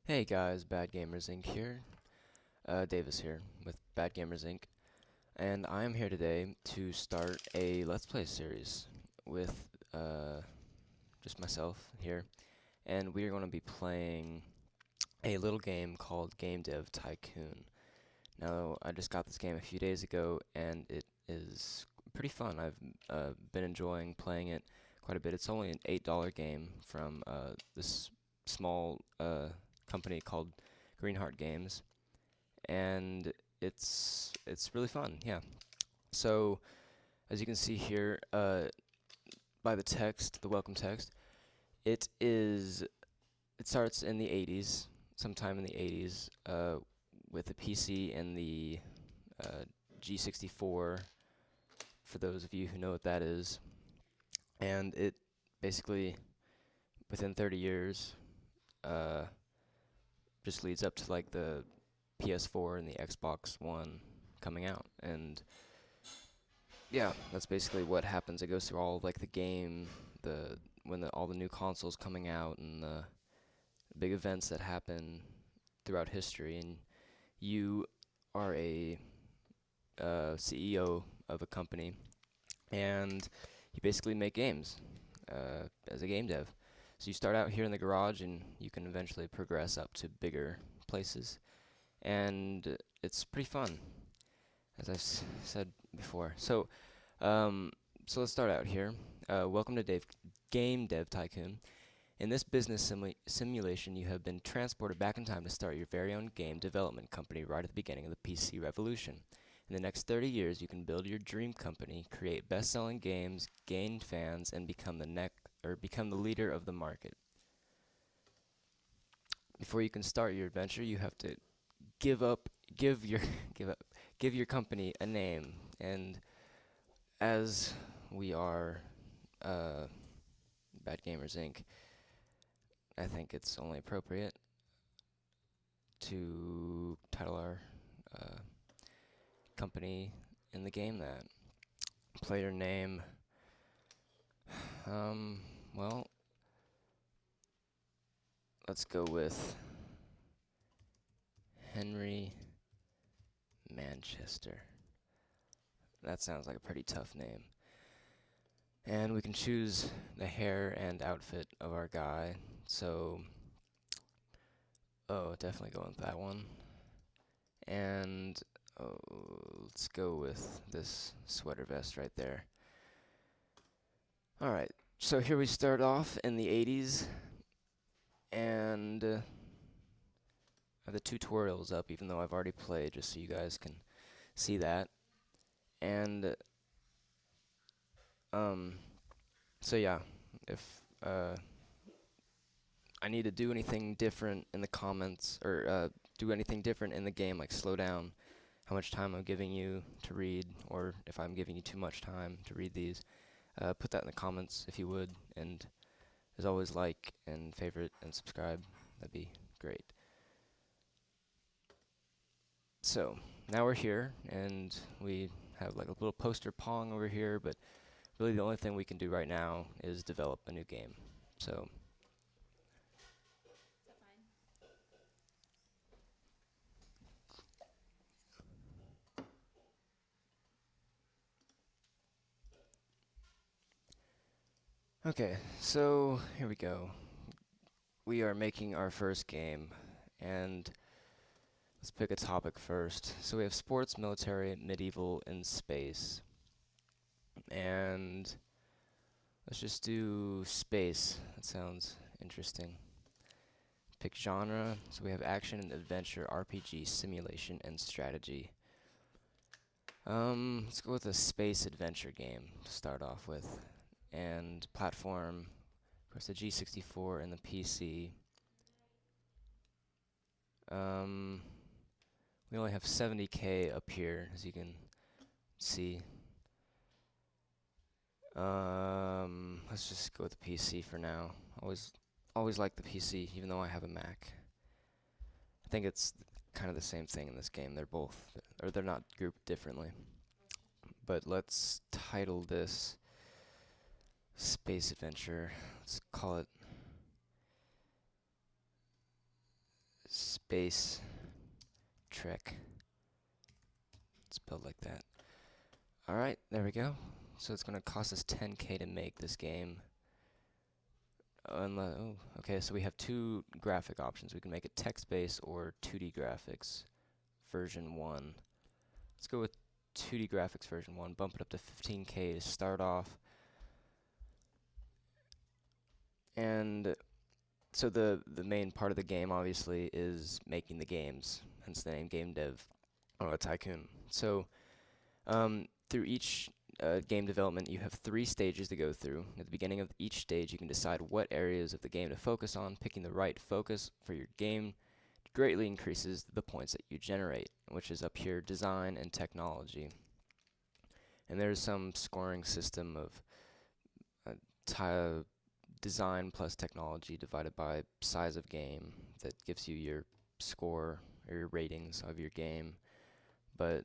Hey guys, Bad Gamers Inc. here. Davis here with Bad Gamers Inc. And I am here today to start a Let's Play series with just myself here. And we are going to be playing a little game called Game Dev Tycoon. Now, I just got this game a few days ago and it is pretty fun. I've been enjoying playing it quite a bit. It's only an $8 game from this small company called Greenheart Games, and it's really fun. Yeah. So as you can see here, by the text, the welcome text, it is it starts in the 80s, sometime in the 80s, with the PC and the G64. For those of you who know what that is, and it basically within 30 years uh, just leads up to like the PS4 and the Xbox One coming out, and yeah, that's basically what happens. It goes through all like the game, the when all the new consoles coming out, and the big events that happen throughout history. And you are a CEO of a company, and you basically make games as a game dev. So you start out here in the garage, and you can eventually progress up to bigger places, and it's pretty fun, as I've said before. Um, so let's start out here. Welcome to Game Dev Tycoon. In this business simulation, you have been transported back in time to start your very own game development company right at the beginning of the PC revolution. In the next 30 years, you can build your dream company, create best-selling games, gain fans, and become the leader of the market. Before you can start your adventure, you have to give up, give your, give up, give your company a name. And as we are Bad Gamers Inc., I think it's only appropriate to title our uh, company in the game that. Player name, well, let's go with Henry Manchester. That sounds like a pretty tough name. And we can choose the hair and outfit of our guy. So, definitely going with that one. And let's go with this sweater vest right there. Alright, so here we start off in the 80s, and I have the tutorials up, even though I've already played, just so you guys can see that. And so yeah, if I need to do anything different in the comments, or do anything different in the game, like slow down how much time I'm giving you to read, or if I'm giving you too much time to read these, put that in the comments if you would. And as always, like and favorite and subscribe. That'd be great. So now we're here, and we have like a little poster pong over here, but really the only thing we can do right now is develop a new game. So okay, so here we go. We are making our first game, and let's pick a topic first. So we have sports, military, medieval, and space. And let's just do space. That sounds interesting. Pick genre. So we have action and adventure, RPG, simulation, and strategy. Let's go with a space adventure game to start off with. And platform, of course, the G64 and the PC. We only have 70K up here, as you can see. Let's just go with the PC for now. Always like the PC, even though I have a Mac. I think it's kind of the same thing in this game. They're both, or they're not grouped differently. But let's title this Space Adventure. Let's call it Space Trek. Spelled like that. Alright, there we go. So it's going to cost us 10K to make this game. Okay, so we have two graphic options. We can make it text-based or 2D graphics version 1. Let's go with 2D graphics version 1, bump it up to 15K to start off. And so the main part of the game obviously is making the games, hence the name game dev. Tycoon. So through each game development, you have 3 stages to go through. At the beginning of each stage, you can decide what areas of the game to focus on. Picking the right focus for your game greatly increases the points that you generate, which is up here, design and technology. And there's some scoring system of design plus technology divided by size of game that gives you your score or your ratings of your game. But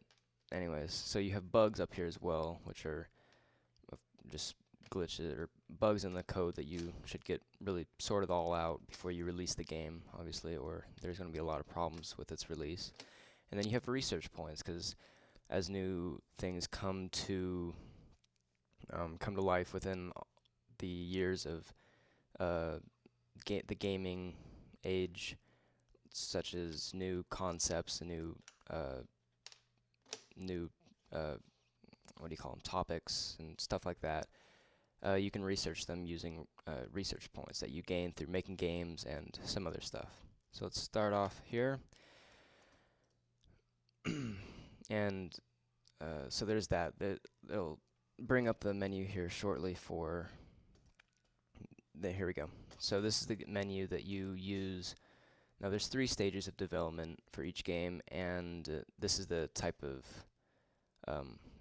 anyways, so you have bugs up here as well, which are just glitches or bugs in the code that you should get really sorted all out before you release the game, obviously, or there's going to be a lot of problems with its release. And then you have research points, because as new things come to life within the years of the gaming age, such as new concepts, new what do you call them, topics and stuff like that. You can research them using research points that you gain through making games and some other stuff. So let's start off here. And so there's that. It'll bring up the menu here shortly for here we go. So this is the menu that you use. Now there's 3 stages of development for each game, and this is the type of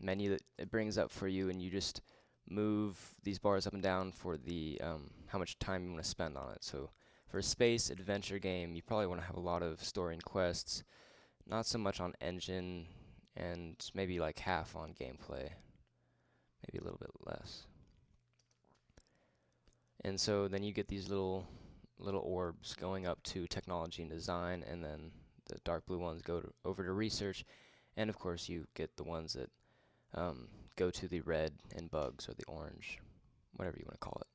menu that it brings up for you, and you just move these bars up and down for the how much time you want to spend on it. So for a space adventure game, you probably want to have a lot of story and quests, not so much on engine, and maybe like half on gameplay, maybe a little bit less. And so then you get these little orbs going up to technology and design, and then the dark blue ones go over to research, and of course you get the ones that go to the red and bugs, or the orange, whatever you want to call it.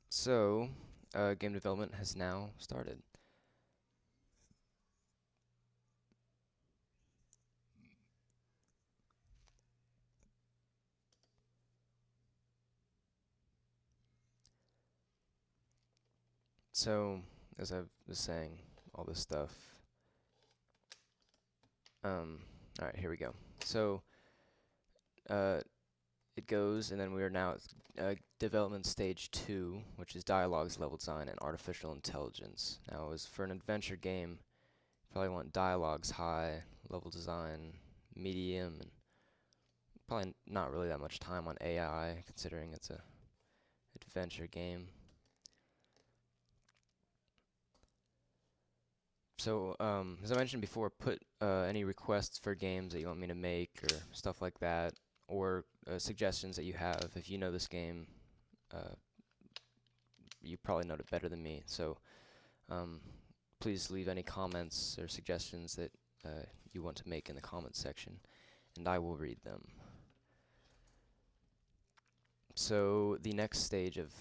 So game development has now started. So as I was saying, all this stuff. Alright, here we go. So it goes, and then we are now at development stage 2, which is dialogues, level design, and artificial intelligence. Now, as for an adventure game, you probably want dialogues high, level design medium, and probably not really that much time on AI, considering it's a adventure game. So, as I mentioned before, put any requests for games that you want me to make, or stuff like that, or suggestions that you have. If you know this game, you probably know it better than me. So, please leave any comments or suggestions that you want to make in the comments section, and I will read them. So, the next stage of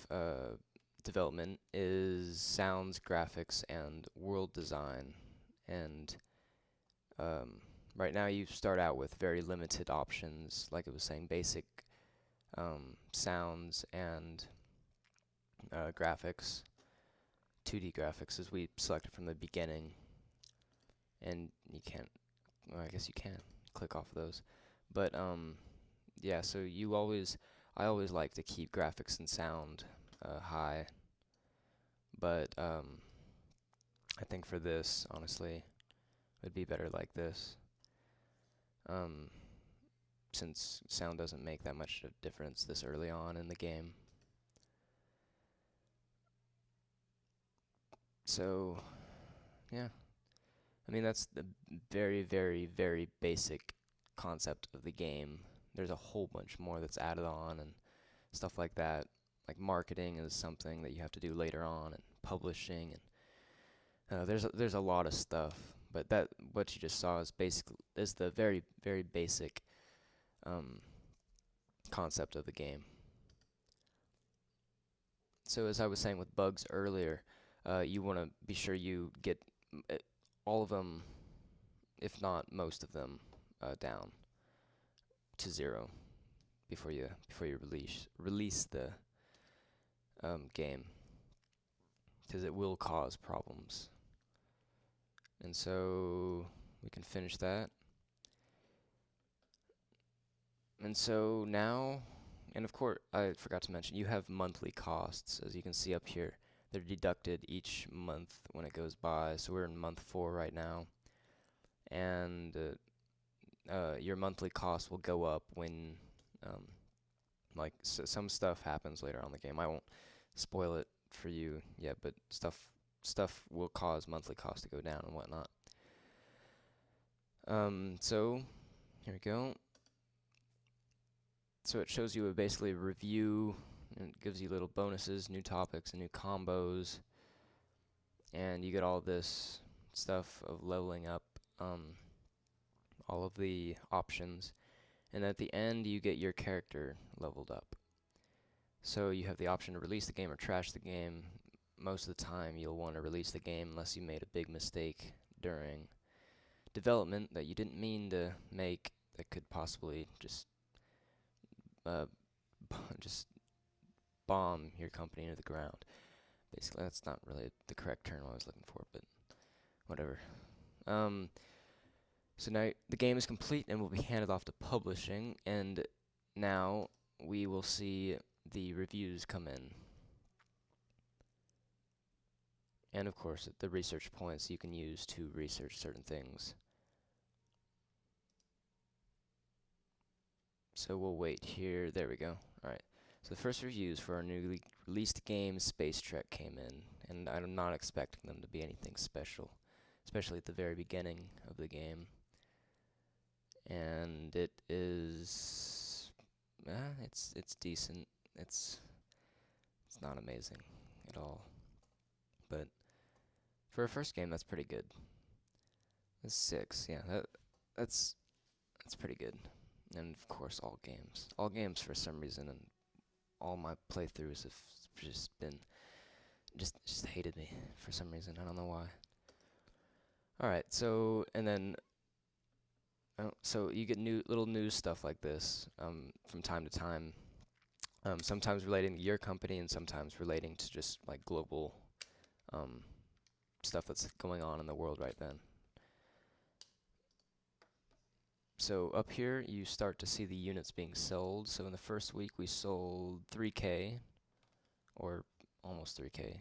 development is sounds, graphics, and world design. And right now you start out with very limited options, like I was saying, basic sounds and graphics, 2D graphics, as we selected from the beginning. And you can't, well, I guess you can click off of those. But yeah, so I always like to keep graphics and sound high, but I think for this, honestly, it would be better like this, since sound doesn't make that much of a difference this early on in the game. So, yeah, I mean, that's the very, very, very basic concept of the game. There's a whole bunch more that's added on and stuff like that. Like marketing is something that you have to do later on, and publishing, and There's a lot of stuff, but that what you just saw is the very basic um, concept of the game. So as I was saying with bugs earlier, you want to be sure you get all of them, if not most of them, down to zero before you release the game, because it will cause problems. And so we can finish that. And so now, and of course, I forgot to mention, you have monthly costs, as you can see up here. They're deducted each month when it goes by. So we're in month 4 right now. And your monthly cost will go up when, some stuff happens later on in the game. I won't spoil it for you yet, but stuff will cause monthly cost to go down and whatnot. So here we go. So it shows you basically a review, and it gives you little bonuses, new topics, and new combos, and you get all this stuff of leveling up, all of the options, and at the end you get your character leveled up. So you have the option to release the game or trash the game. Most of the time you'll want to release the game unless you made a big mistake during development that you didn't mean to make, that could possibly just uh, just bomb your company into the ground. Basically, that's not really the correct term I was looking for, but whatever. So now the game is complete and will be handed off to publishing, and now we will see the reviews come in. And of course, the research points you can use to research certain things. So we'll wait here. There we go. Alright. So the first reviews for our newly released game, Space Trek, came in, and I'm not expecting them to be anything special, especially at the very beginning of the game. And it is, it's decent. It's not amazing at all, but for a first game, that's pretty good. That's 6, yeah. That's pretty good. And of course, all games for some reason, and all my playthroughs have just been just hated me for some reason. I don't know why. All right, so and then so you get little news stuff like this from time to time. Sometimes relating to your company, and sometimes relating to just like global stuff that's going on in the world right then. So up here, you start to see the units being sold. So in the first week, we sold 3K, or almost 3K.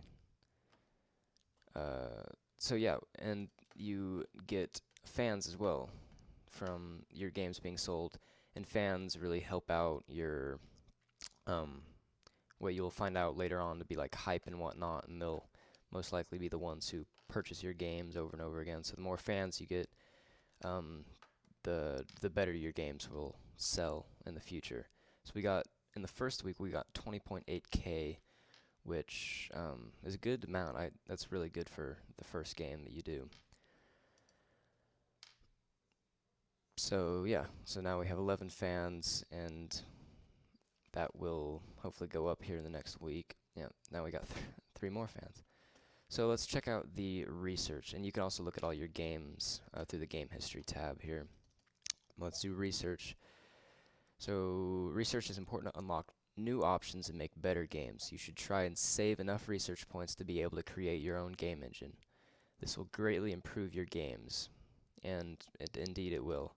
So yeah, and you get fans as well from your games being sold, and fans really help out your what you'll find out later on to be like hype and whatnot, and they'll most likely be the ones who purchase your games over and over again. So the more fans you get, the better your games will sell in the future. So in the first week we got 20.8K, which is a good amount. That's really good for the first game that you do. So yeah, so now we have 11 fans, and that will hopefully go up here in the next week. Yeah, now we got 3 more fans. So let's check out the research, and you can also look at all your games through the game history tab here. Let's do research. So research is important to unlock new options and make better games. You should try and save enough research points to be able to create your own game engine. This will greatly improve your games, and indeed it will.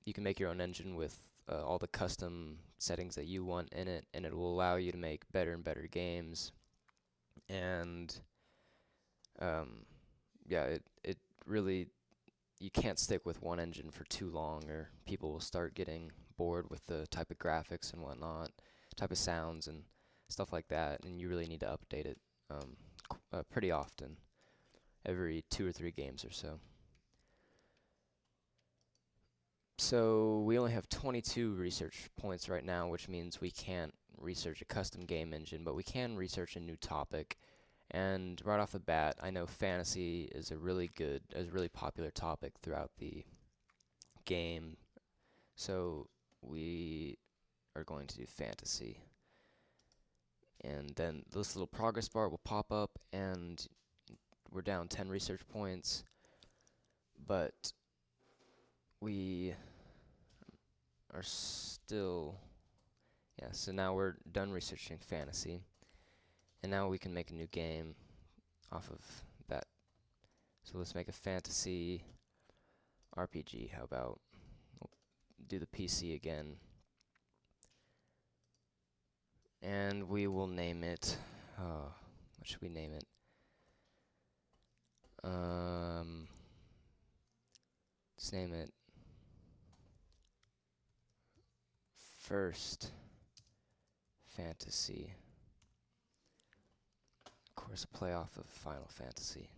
You can make your own engine with all the custom settings that you want in it, and it will allow you to make better and better games. And yeah, it really, you can't stick with one engine for too long, or people will start getting bored with the type of graphics and whatnot, type of sounds and stuff like that, and you really need to update it pretty often, every 2 or 3 games or so. So we only have 22 research points right now, which means we can't research a custom game engine, but we can research a new topic, And right off the bat, I know fantasy is a really popular topic throughout the game. So we are going to do fantasy. And then this little progress bar will pop up, and we're down 10 research points. But we are still, yeah, so now we're done researching fantasy. And now we can make a new game off of that. So let's make a fantasy RPG. How about we'll do the PC again. And we will name it, what should we name it? Let's name it First Fantasy. Of course, a play off of Final Fantasy.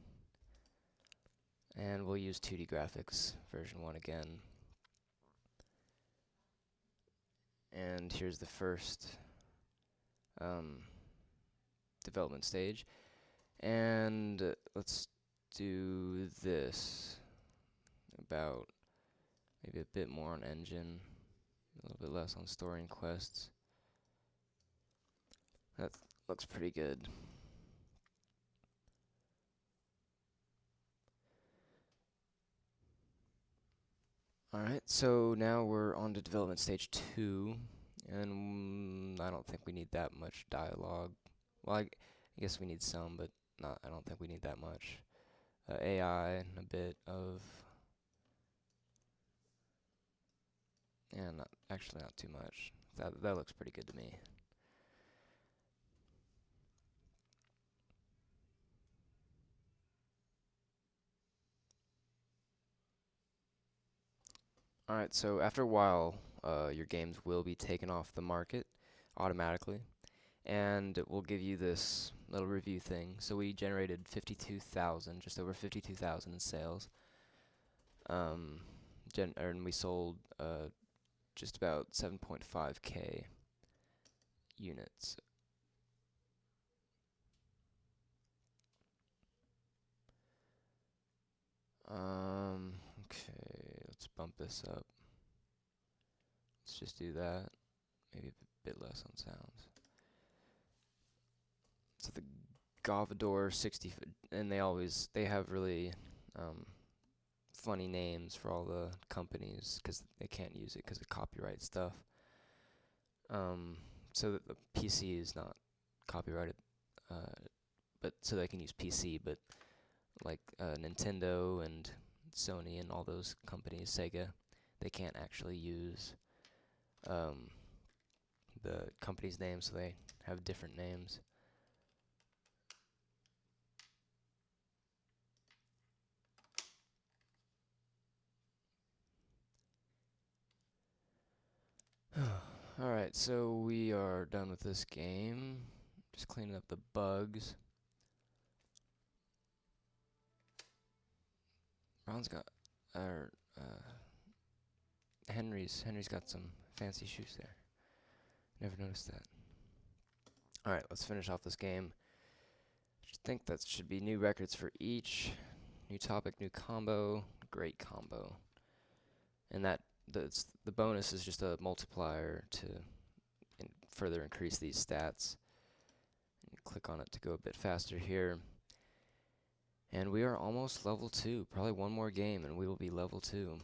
And we'll use 2D graphics, version 1 again. And here's the first development stage. And let's do this. About maybe a bit more on engine, a little bit less on story and quests. That looks pretty good. Alright, so now we're on to development stage 2, and I don't think we need that much dialogue. Well, I guess we need some, but I don't think we need that much. AI and a bit of, yeah, actually not too much. That looks pretty good to me. Alright, so after a while, your games will be taken off the market automatically, and it will give you this little review thing. So we generated 52,000, just over 52,000 in sales. And we sold just about 7.5k units. Okay, let's bump this up. Let's just do that. Maybe a bit less on sounds. So the Govador 60, and they have really funny names for all the companies because they can't use it because of copyright stuff. So the PC is not copyrighted, but so they can use PC, but like Nintendo and Sony and all those companies, Sega, they can't actually use the company's name, so they have different names. Alright, so we are done with this game. Just cleaning up the bugs. Ron's got, Henry's got some fancy shoes there. Never noticed that. Alright, let's finish off this game. I think that should be new records for each. New topic, new combo. Great combo. And the bonus is just a multiplier to further increase these stats. Click on it to go a bit faster here. And we are almost level 2. Probably one more game and we will be level 2.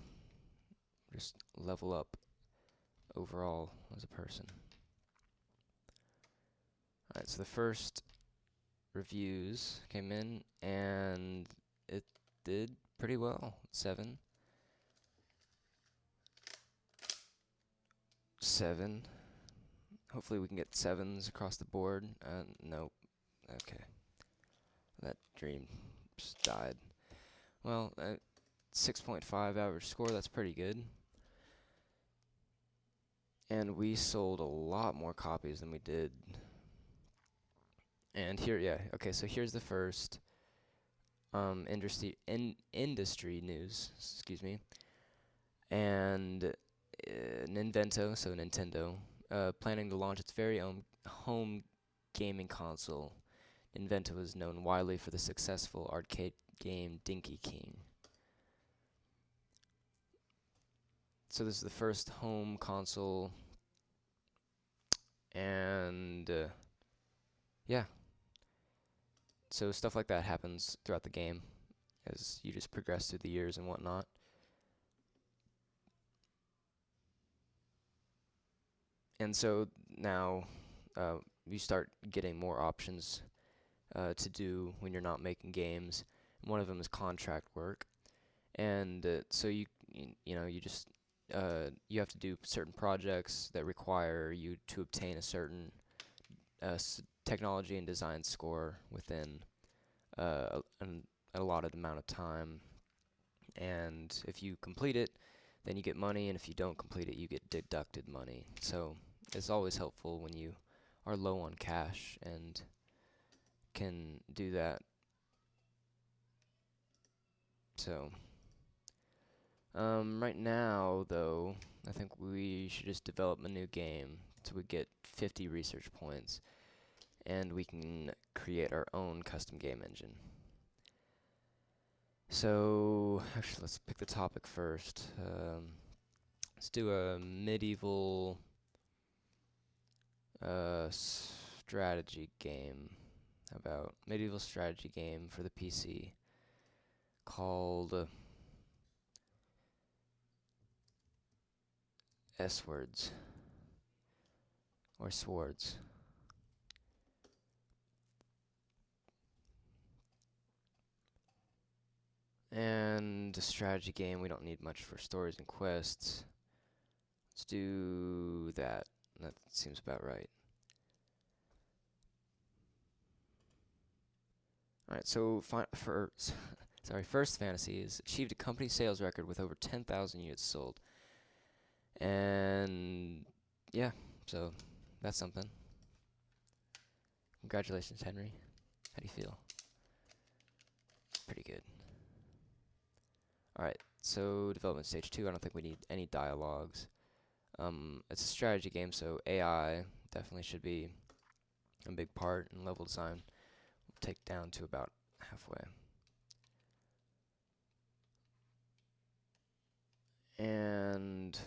Just level up overall as a person. Alright, so the first reviews came in and it did pretty well. 7. 7. Hopefully we can get 7s across the board. Nope. Okay. That dream just died. Well, 6.5 average score, that's pretty good. And we sold a lot more copies than we did. And here, yeah, okay, so here's the first industry news, excuse me. And Ninvento, so Nintendo, planning to launch its very own home gaming console inventor was known widely for the successful arcade game Dinky King. So this is the first home console, and yeah, so stuff like that happens throughout the game as you just progress through the years and whatnot. And so now you start getting more options to do when you're not making games. And one of them is contract work, and so you know you just you have to do certain projects that require you to obtain a certain technology and design score within an allotted amount of time. And if you complete it, then you get money, and if you don't complete it, you get deducted money. So it's always helpful when you are low on cash and can do that. So right now, though, I think we should just develop a new game so we get 50 research points, and we can create our own custom game engine. So, actually, let's pick the topic first. Let's do a medieval strategy game. How about medieval strategy game for the PC called S-Words or Swords. And a strategy game, we don't need much for stories and quests. Let's do that. That seems about right. Alright, so First Fantasy has achieved a company sales record with over 10,000 units sold. And yeah, so that's something. Congratulations, Henry. How do you feel? Pretty good. Alright, so development stage 2, I don't think we need any dialogues. It's a strategy game, so AI definitely should be a big part, and level design will take down to about halfway. And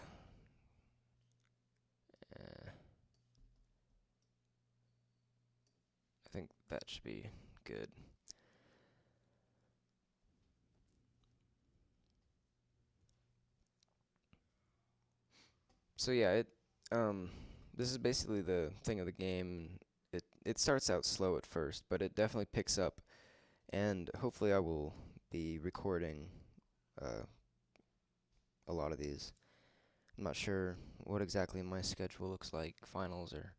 I think that should be good. So yeah, this is basically the thing of the game. It starts out slow at first, but it definitely picks up, and hopefully I will be recording uh, a lot of these. I'm not sure what exactly my schedule looks like. Finals are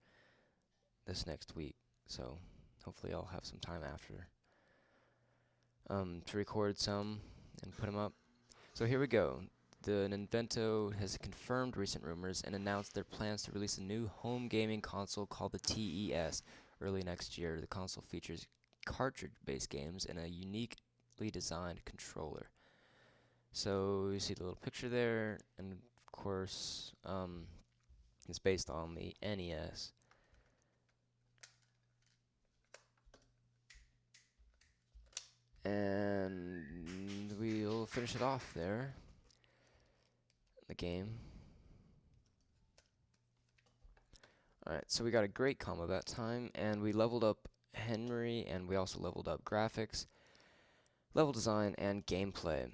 this next week, so hopefully I'll have some time after to record some and put them up. So here we go. The Ninvento has confirmed recent rumors and announced their plans to release a new home gaming console called the TES early next year. The console features cartridge-based games and a uniquely designed controller. So you see the little picture there, and of course, it's based on the NES. And we'll finish it off there. The game. Alright, so we got a great combo that time, and we leveled up Henry, and we also leveled up graphics, level design, and gameplay.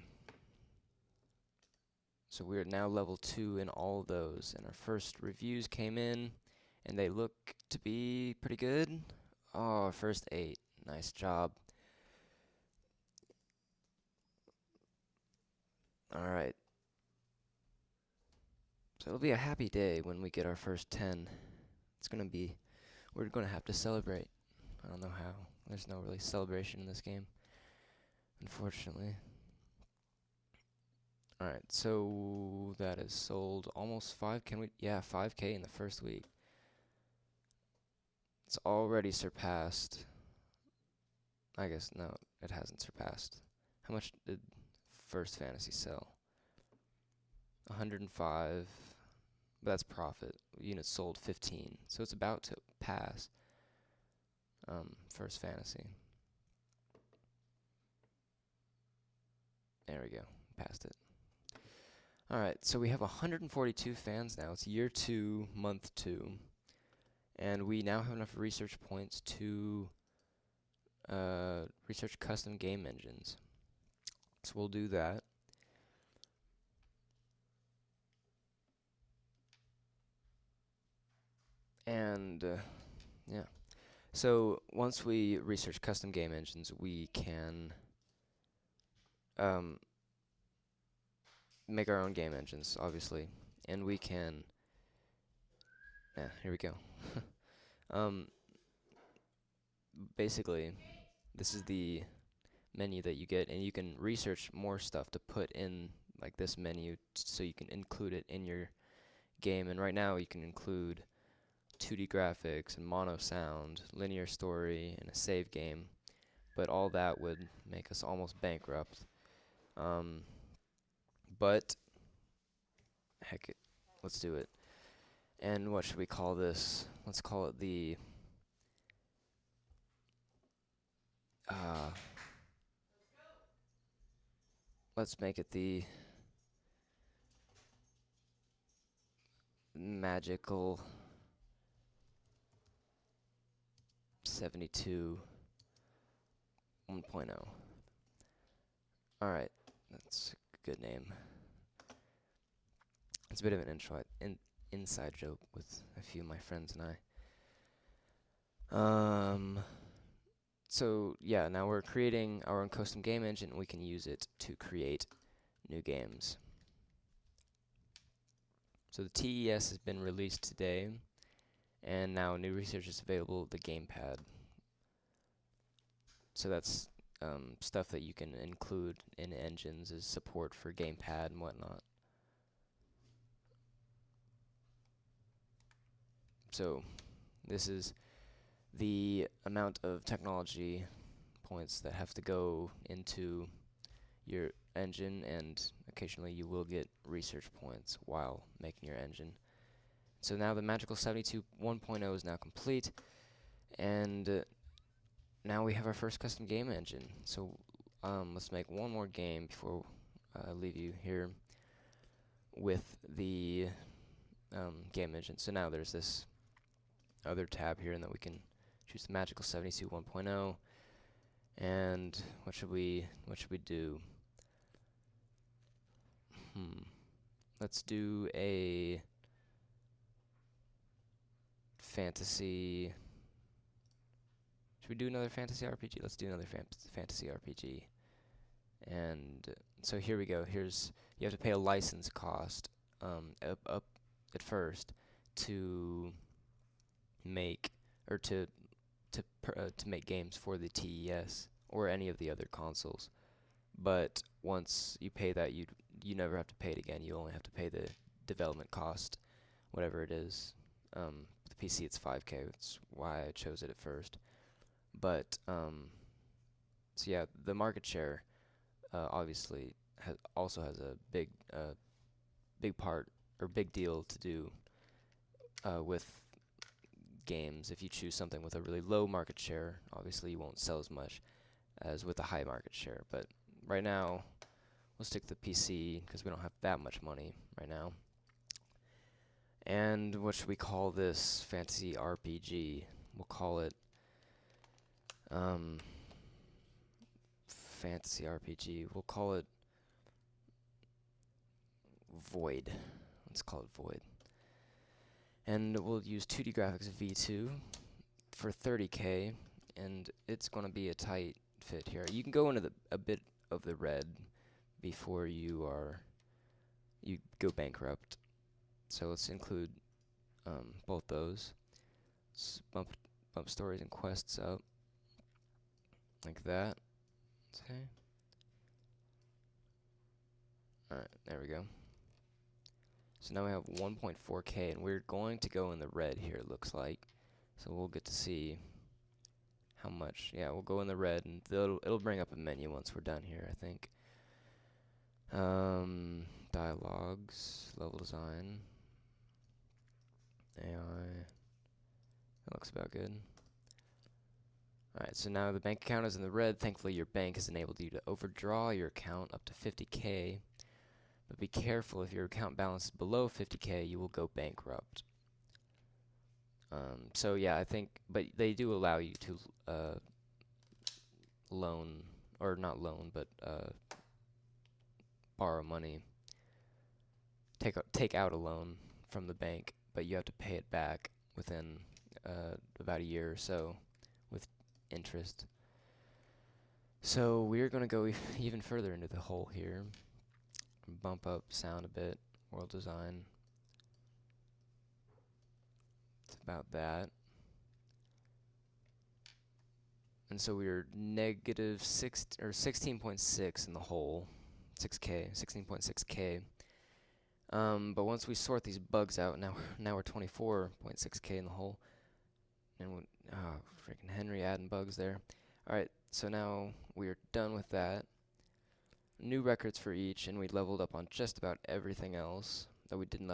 So we're now level 2 in all of those, and our first reviews came in, and they look to be pretty good. Oh, first 8. Nice job. Alright. So it'll be a happy day when we get our first 10. We're gonna have to celebrate. I don't know how. There's no really celebration in this game, unfortunately. Alright, so that is sold almost 5K in the first week. It's already surpassed. I guess, no, it hasn't surpassed. How much did First Fantasy sell? 105. But that's profit. Units sold 15. So it's about to pass. First Fantasy. There we go. Passed it. Alright, so we have 142 fans now. It's year 2, month 2. And we now have enough research points to research custom game engines. So we'll do that. And yeah. So once we research custom game engines, we can make our own game engines, obviously. And we can... Yeah, here we go. Basically, this is the menu that you get, and you can research more stuff to put in like this menu so you can include it in your game. And right now you can include 2D graphics and mono sound, linear story, and a save game, but all that would make us almost bankrupt. But heck it, let's do it. And what should we call this? Let's call it the let's make it the magical 72 1.0. Alright, that's a good name. It's a bit of an inside joke with a few of my friends and I. So yeah, now we're creating our own custom game engine, and we can use it to create new games. So the TES has been released today, and now new research is available, the gamepad. So that's stuff that you can include in engines is support for gamepad and whatnot. So this is the amount of technology points that have to go into your engine, and occasionally you will get research points while making your engine. So now the magical 72 1.0 is now complete, and now we have our first custom game engine. So let's make one more game before I leave you here with the game engine. So now there's this other tab here, and then we can choose the magical 72 1.0. And what should we do? Let's do a fantasy. Should we do another fantasy RPG? Let's do another fantasy RPG. And so here we go. You have to pay a license cost up at first to make to make games for the TES or any of the other consoles. But once you pay that, you never have to pay it again. You only have to pay the development cost, whatever it is. The PC it's 5K. That's why I chose it at first. But so yeah, the market share obviously also has a big part or big deal to do with games. If you choose something with a really low market share, obviously you won't sell as much as with a high market share. But right now, we'll stick to the PC because we don't have that much money right now. And what should we call this fantasy RPG? We'll call it fantasy RPG. We'll call it Void. Let's call it Void. And we'll use 2D graphics V2 for 30K, and it's going to be a tight fit here. You can go into a bit of the red before you go bankrupt. So let's include both those. Let's bump stories and quests up like that. Okay. Alright, there we go. So now we have 1.4K, and we're going to go in the red here, it looks like. So we'll get to see how much. Yeah, we'll go in the red, and it'll bring up a menu once we're done here, I think. Dialogues, level design, AI. That looks about good. Alright, so now the bank account is in the red. Thankfully, your bank has enabled you to overdraw your account up to 50K. But be careful, if your account balance is below 50K, you will go bankrupt. So yeah, I think, but they do allow you to loan, or not loan, but borrow money, take out a loan from the bank, but you have to pay it back within about a year or so with interest. So we're gonna go even further into the hole here. Bump up sound a bit, world design. It's about that. And so we are negative 16.6 in the hole, 6K, 16.6K. But once we sort these bugs out, now we're 24.6K in the hole. And freaking Henry adding bugs there. All right, so now we are done with that. New records for each, and we leveled up on just about everything else that we didn't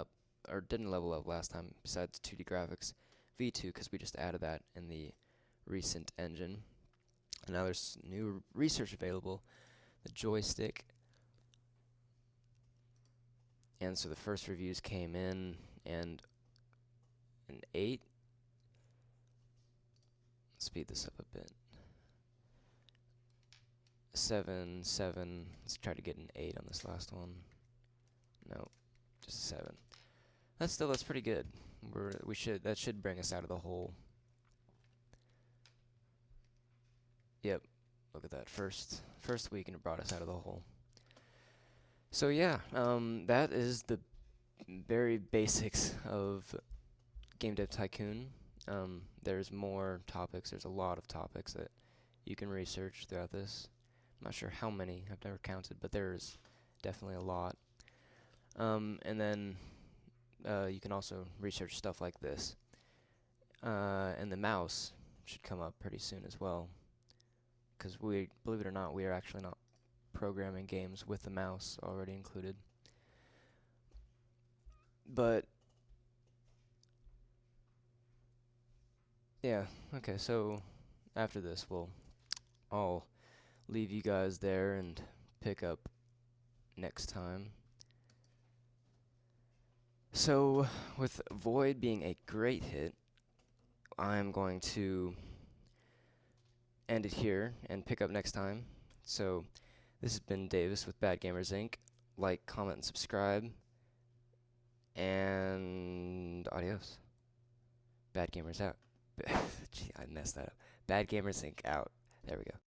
level up last time, besides 2D graphics, V2, because we just added that in the recent engine. And now there's new research available, the joystick. And so the first reviews came in, and an 8. Speed this up a bit. 7, 7. Let's try to get an 8 on this last one. No, just a 7. That's pretty good. That should bring us out of the hole. Yep, look at that. First week and it brought us out of the hole. So yeah, that is the very basics of Game Dev Tycoon. There's more topics. There's a lot of topics that you can research throughout this. I'm not sure how many. I've never counted, but there's definitely a lot. And then you can also research stuff like this. And the mouse should come up pretty soon as well. Because believe it or not, we are actually not programming games with the mouse already included. But yeah, okay, so after this I'll leave you guys there and pick up next time. So with Void being a great hit, I'm going to end it here and pick up next time. So this has been Davis with Bad Gamers Inc. Like, comment, and subscribe. And adios. Bad Gamers out. Gee, I messed that up. Bad Gamers Inc. out. There we go.